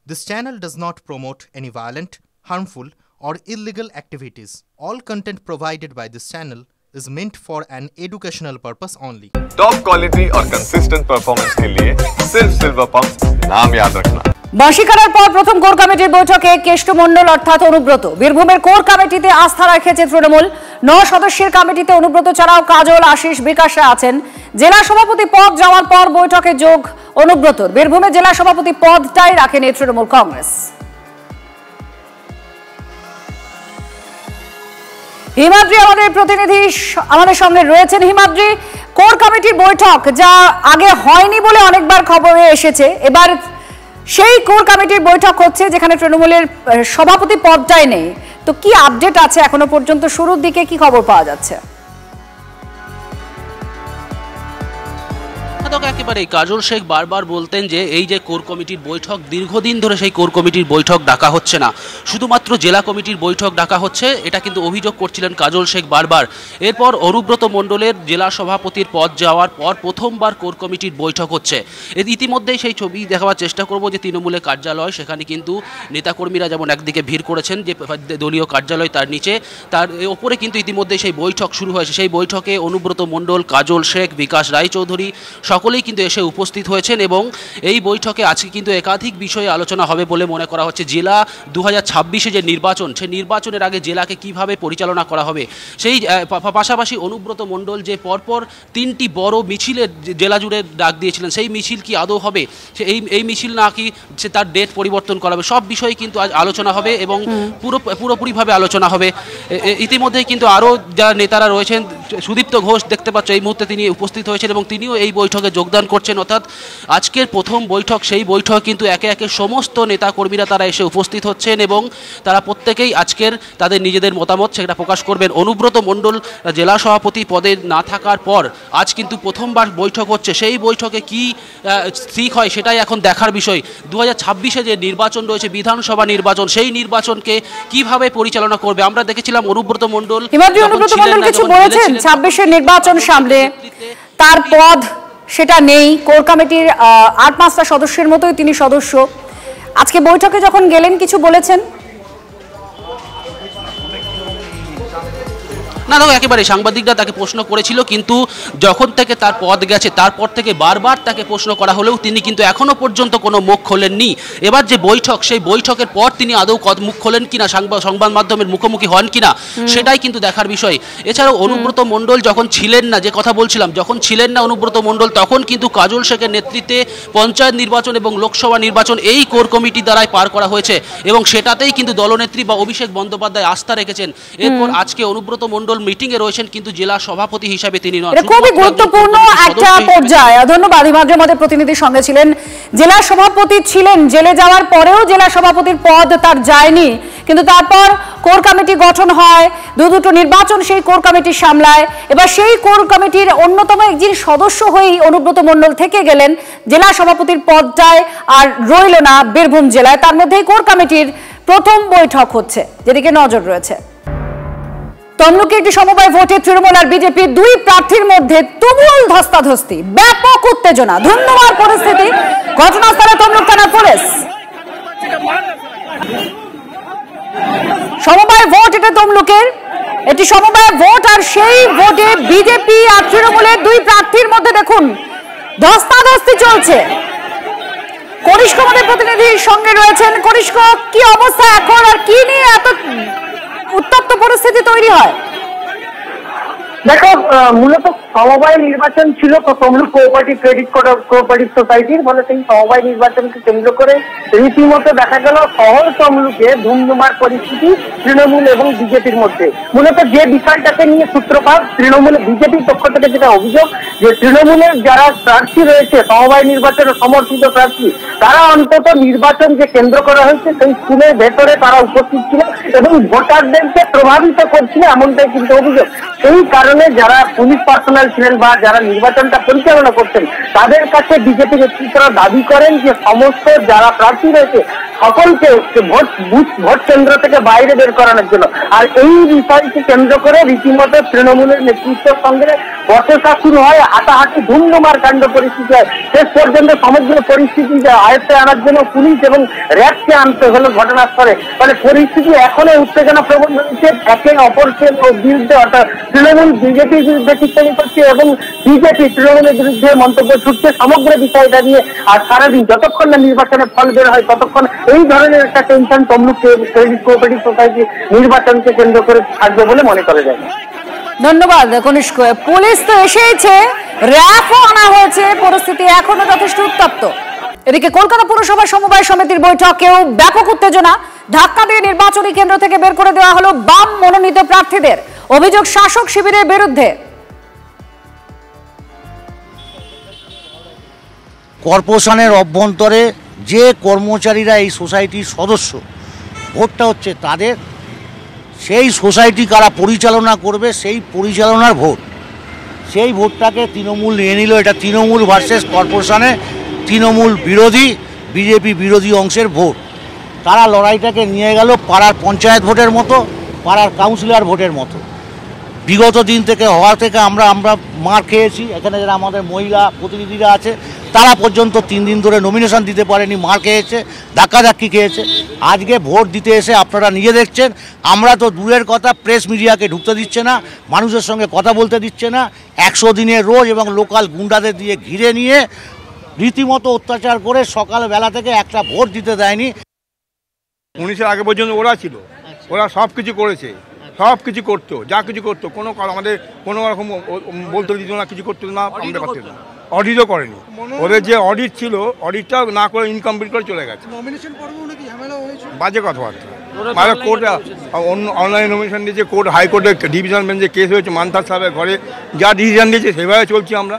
This channel does not promote any violent, harmful, or illegal activities. All content provided by this channel is meant for an educational purpose only. Top quality और consistent performance के लिए सिर्फ silver pump नाम याद रखना। বাঁশিকাড়ার পর প্রথম core কমিটির বৈঠকে কেষ্ট মণ্ডল অর্থাৎ অনুব্রত। বীরভূমের কোর কমিটিতে আস্থা রেখেছে তৃণমূল। 9 সদস্যের কমিটিতে অনুব্রত ছাড়াও কাজল, আশিস, বিকাশরা আছেন। জেলা সভাপতি পদ যাওয়ার পর বৈঠকে যোগ অনুব্রতর। বীরভূমে জেলা সভাপতি পদটাই রাখেনি তৃণমূল কংগ্রেস। হিমাদ্রি আমাদের প্রতিনিধি আমাদের সঙ্গে রয়েছেন। হিমাদ্রি, কোর কমিটির বৈঠক যা আগে হয়নি বলে অনেকবার খবরে এসেছে, এবার সেই কোর কমিটির বৈঠক হচ্ছে যেখানে তৃণমূলের সভাপতি পদটাই নেই। তো কি আপডেট আছে এখনো পর্যন্ত, শুরুর দিকে কি খবর পাওয়া যাচ্ছে? একেবারেই কাজল শেখ বারবার বলতেন যে এই যে কোর কমিটির বৈঠক, দীর্ঘদিন ধরে সেই কোর কমিটির বৈঠক ডাকা হচ্ছে না, শুধুমাত্র জেলা কমিটির বৈঠক ডাকা হচ্ছে, এটা কিন্তু অভিযোগ করছিলেন কাজল শেখ বারবার। এরপর অনুব্রত মণ্ডলের জেলা সভাপতির পদ যাওয়ার পর প্রথমবার কোর কমিটির বৈঠক হচ্ছে। ইতিমধ্যেই সেই ছবি দেখাবার চেষ্টা করব যে তৃণমূলের কার্যালয়, সেখানে কিন্তু নেতাকর্মীরা যেমন একদিকে ভিড় করেছেন, যে দলীয় কার্যালয় তার নিচে, তার ওপরে কিন্তু ইতিমধ্যেই সেই বৈঠক শুরু হয়েছে। সেই বৈঠকে অনুব্রত মণ্ডল, কাজল শেখ, বিকাশ রায়চৌধুরী সকলেই কিন্তু এসে উপস্থিত হয়েছেন এবং এই বৈঠকে আজকে কিন্তু একাধিক বিষয়ে আলোচনা হবে বলে মনে করা হচ্ছে। জেলা 2026-এ যে নির্বাচন, সেই নির্বাচনের আগে জেলাকে কিভাবে পরিচালনা করা হবে, সেই পাশাপাশি অনুব্রত মণ্ডল যে পরপর 3টি বড় মিছিলের জেলা জুড়ে ডাক দিয়েছিলেন, সেই মিছিল কি আদৌ হবে, এই মিছিল নাকি সে তার ডেট পরিবর্তন করা হবে, সব বিষয়ে কিন্তু আজ আলোচনা হবে এবং পুরোপুরিভাবে আলোচনা হবে। ইতিমধ্যেই কিন্তু আরও যারা নেতারা রয়েছেন, সুদীপ্ত ঘোষ দেখতে পাচ্ছ এই মুহূর্তে তিনি উপস্থিত হয়েছেন এবং তিনিও এই বৈঠকে যোগদান করছেন। অর্থাৎ আজকের প্রথম বৈঠক, সেই বৈঠক কিন্তু একে একে সমস্ত নেতাকর্মীরা তারা এসে উপস্থিত হচ্ছেন এবং তারা প্রত্যেকেই আজকের তাদের নিজেদের মতামত সেটা প্রকাশ করবেন। অনুব্রত মণ্ডল জেলা সভাপতি পদে না থাকার পর আজ কিন্তু প্রথমবার বৈঠক হচ্ছে, সেই বৈঠকে কি ঠিক হয় সেটাই এখন দেখার বিষয়। 2026-এ যে নির্বাচন রয়েছে, বিধানসভা নির্বাচন, সেই নির্বাচনকে কিভাবে পরিচালনা করবে। আমরা দেখেছিলাম অনুব্রত মণ্ডল কিছু বলেছেন 26-এর নির্বাচন সামনে তার পদ সেটা নেই। কোর কমিটির 8-5টা সদস্যের মতোই তিনি সদস্য। আজকে বৈঠকে যখন গেলেন কিছু বলেছেন? না দেখো, একেবারে সাংবাদিকরা তাকে প্রশ্ন করেছিল, কিন্তু যখন থেকে তার পদ গেছে তারপর থেকে বারবার তাকে প্রশ্ন করা হলেও তিনি কিন্তু এখনো পর্যন্ত কোনো মুখ খোলেননি। এবার যে বৈঠক, সেই বৈঠকের পর তিনি আদৌ মুখ খোলেন কিনা, সংবাদ মাধ্যমের মুখোমুখি হন কিনা, সেটাই কিন্তু দেখার বিষয়। এছাড়াও অনুব্রত মণ্ডল যখন ছিলেন না, যে কথা বলছিলাম, যখন ছিলেন না অনুব্রত মণ্ডল, তখন কিন্তু কাজল শেখের নেতৃত্বে পঞ্চায়েত নির্বাচন এবং লোকসভা নির্বাচন এই কোর কমিটি দ্বারাই পার করা হয়েছে এবং সেটাতেই কিন্তু দলনেত্রী বা অভিষেক বন্দ্যোপাধ্যায় আস্থা রেখেছেন। এরপর আজকে অনুব্রত মণ্ডল মিটিং এ রয়েছেন, কিন্তু জেলা সভাপতি হিসেবে তিনি নন। খুবই গুরুত্বপূর্ণ একটা পর্যায়ে। ধন্যবাদ। হিমাদ্রি আমাদের প্রতিনিধির সঙ্গে ছিলেন। জেলা সভাপতি ছিলেন, জেলে যাওয়ার পরেও জেলা সভাপতির পদ তার যায়নি, কিন্তু তারপর কোর কমিটি গঠন হয়, দুটো নির্বাচন সেই কোর কমিটি সামলায়। এবার সেই কোর কমিটির অন্যতম একজন সদস্য হয়েই অনুব্রত মণ্ডল থেকে গেলেন, জেলা সভাপতির পদটায় আর রইল না বীরভূম জেলায়। তার মধ্যেই কোর কমিটির প্রথম বৈঠক হচ্ছে, যেদিকে নজর রয়েছে। তমলুকে একটি সমবায় ভোটে তৃণমূল আর বিজেপির 2 প্রার্থীর মধ্যে তুমুল ধস্তাধস্তি, ব্যাপক উত্তেজনা, ধন্যবাদ পরিস্থিতি। ঘটনাস্থলে তমলুক থানার পুলিশ। সমবায় ভোট, এটা তমলুকের একটি সমবায় ভোট, আর সেই ভোটে বিজেপি আর তৃণমূলের 2 প্রার্থীর মধ্যে দেখুন ধস্তাধস্তি চলছে। কনিষ্ক আমাদের প্রতিনিধির সঙ্গে রয়েছেন। কনিষ্ক, কি অবস্থা এখন আর কি নিয়ে এত উত্তপ্ত পরিস্থিতি তৈরি হয়? দেখো, মূলত সমবায় নির্বাচন ছিল তো তমলুক কোঅপারেটিভ সোসাইটির, ফলে সেই সমবায় নির্বাচনকে কেন্দ্র করে রীতিমতো দেখা গেল শহর তমলুকে ধুমধুমার পরিস্থিতি তৃণমূল এবং বিজেপির মধ্যে। মূলত যে বিষয়টাকে নিয়ে সূত্রপাত, তৃণমূল বিজেপির পক্ষ থেকে যেটা অভিযোগ, যে তৃণমূলের যারা প্রার্থী রয়েছে, সমবায় নির্বাচনে সমর্থিত প্রার্থী, তারা অন্তত নির্বাচন যে কেন্দ্র করা হয়েছে সেই স্কুলের ভেতরে তারা উপস্থিত ছিল এবং ভোটারদেরকে প্রভাবিত করছিল, এমনটাই কিন্তু অভিযোগ। সেই কারণে যারা পুলিশ পার্সোনাল ছিলেন বা যারা নির্বাচনটা পরিচালনা করতেন, তাদের কাছে বিজেপি নেতৃত্বরা দাবি করেন যে সমস্ত যারা প্রার্থী রয়েছে সকলকে ভোট কেন্দ্র থেকে বাইরে বের করানোর জন্য। আর এই বিষয়কে কেন্দ্র করে রীতিমতো তৃণমূলের নেতৃত্বের সঙ্গে বচসা শুরু হয়, হাতাহাতি ধুমধুমার কাণ্ড পরিস্থিতি হয়। শেষ পর্যন্ত সমগ্র পরিস্থিতি আয়ত্তে আনার জন্য পুলিশ এবং র্যাবকে আনতে হলো ঘটনাস্থলে। মানে পরিস্থিতি এখনো উত্তেজনা প্রবণ রয়েছে, একে অপরকে বিরুদ্ধে অর্থাৎ তৃণমূল বিজেপির বিরুদ্ধে টিপ্পণী করছে এবং বিজেপি তৃণমূলের বিরুদ্ধে মন্তব্য ছুটছে সমগ্র বিষয়টা নিয়ে। আর সারাদিন যতক্ষণ না নির্বাচনের ফল বের হয় ততক্ষণ এই ধরনের একটা tension Tamluk credit cooperative society নির্বাচনকে কেন্দ্র করে থাকবে বলে মনে করা যায়। ধন্যবাদ কনিষ্ক। পুলিশ তো এসেছে, র্যাবও আনা হয়েছে, পরিস্থিতি এখনো যথেষ্ট উত্তপ্ত। এদিকে কলকাতা পুরসভা সমবায় সমিতির বৈঠকেও ব্যাপক উত্তেজনা। ধাক্কা দিয়ে নির্বাচনী কেন্দ্র থেকে বের করে দেওয়া হলো বাম মনোনীত প্রার্থীদের। অভিযোগ শাসক শিবিরের বিরুদ্ধে। কর্পোরেশনের অভ্যন্তরে যে কর্মচারীরা এই সোসাইটির সদস্য, ভোটটা হচ্ছে তাদের, সেই সোসাইটি কারা পরিচালনা করবে সেই পরিচালনার ভোট। সেই ভোটটাকে তৃণমূল নিয়ে নিল। এটা তৃণমূল ভার্সেস কর্পোরেশনে তৃণমূল বিরোধী বিজেপি বিরোধী অংশের ভোট। তারা লড়াইটাকে নিয়ে গেল পাড়ার পঞ্চায়েত ভোটের মতো, পাড়ার কাউন্সিলর ভোটের মতো। বিগত দিন থেকে হওয়া থেকে আমরা মার খেয়েছি। এখানে যারা আমাদের মহিলা প্রতিনিধিরা আছে তারা পর্যন্ত 3 দিন ধরে নমিনেশন দিতে পারেনি, মার খেয়েছে, ধাক্কাধাক্কি খেয়েছে। আজকে ভোট দিতে এসে আপনারা নিজে দেখছেন, আমরা তো দূরের কথা, প্রেস মিডিয়াকে ঢুকতে দিচ্ছে না, মানুষের সঙ্গে কথা বলতে দিচ্ছে না। 100 দিনের রোজ এবং লোকাল গুন্ডাদের দিয়ে ঘিরে নিয়ে রীতিমতো অত্যাচার করে সকালবেলা থেকে একটা ভোট দিতে দেয়নি। 19-এর আগে পর্যন্ত ওরা ছিল, ওরা সব কিছু করেছে, সব কিছু করতো, যা কিছু করতো, আমাদের কোনো রকম বলতে দিত না, কিছু করতো না, আমাদের পারতো না। অডিটও করেনি। ওদের যে অডিট ছিল, অডিটটা না করে ইনকমপ্লিট করে চলে গেছে। বাজে কথাবার্তা। মানে কোর্টে অনলাইন নমিনেশন দিয়েছে, কোর্ট হাইকোর্টে ডিভিশন বেঞ্চে কেস হয়েছে, মান্থার সাহেবের ঘরে যা ডিসিশন দিয়েছে সেভাবে চলছি আমরা।